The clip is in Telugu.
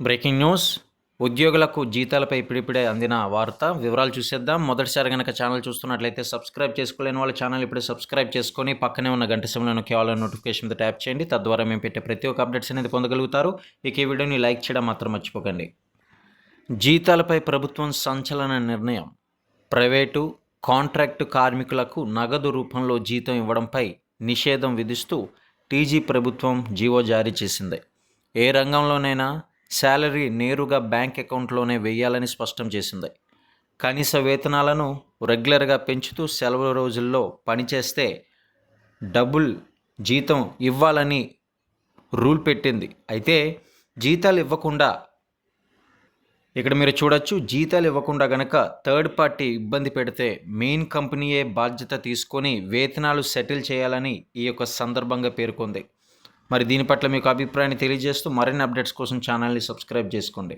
Breaking news. ఉద్యోగులకు జీతాలపై ఇప్పుడిప్పుడే అందిన వార్త వివరాలు చూసేద్దాం. మొదటిసారి కనుక ఛానల్ చూస్తున్నట్లయితే సబ్స్క్రైబ్ చేసుకోలేని వాళ్ళ ఛానల్ ఇప్పుడే సబ్స్క్రైబ్ చేసుకొని పక్కనే ఉన్న గంట సింబల్ను కేవలం నోటిఫికేషన్ మీద ట్యాప్ చేయండి. తద్వారా మేము పెట్టే ప్రతి ఒక్క అప్డేట్స్ అనేది పొందగలుగుతారు. ఇక ఈ వీడియోని లైక్ చేయడం మాత్రం మర్చిపోకండి. జీతాలపై ప్రభుత్వం సంచలన నిర్ణయం. ప్రైవేటు కాంట్రాక్టు కార్మికులకు నగదు రూపంలో జీతం ఇవ్వడంపై నిషేధం విధిస్తూ టీజీ ప్రభుత్వం జీవో జారీ చేసింది. ఏ రంగంలోనైనా శాలరీ నేరుగా బ్యాంక్ అకౌంట్లోనే వేయాలని స్పష్టం చేసింది. కనీస వేతనాలను రెగ్యులర్గా పెంచుతూ సెలవు రోజుల్లో పనిచేస్తే డబుల్ జీతం ఇవ్వాలని రూల్ పెట్టింది. అయితే జీతాలు ఇవ్వకుండా ఇక్కడ మీరు చూడొచ్చు, జీతాలు ఇవ్వకుండా గనక థర్డ్ పార్టీ ఇబ్బంది పెడితే మెయిన్ కంపెనీయే బాధ్యత తీసుకొని వేతనాలు సెటిల్ చేయాలని ఈ యొక్క సందర్భంగా పేర్కొంది. మరి దీని పట్ల మీకు అభిప్రాయాన్ని తెలియజేస్తూ మరిన్ని అప్డేట్స్ కోసం ఛానల్ని సబ్స్క్రైబ్ చేసుకోండి.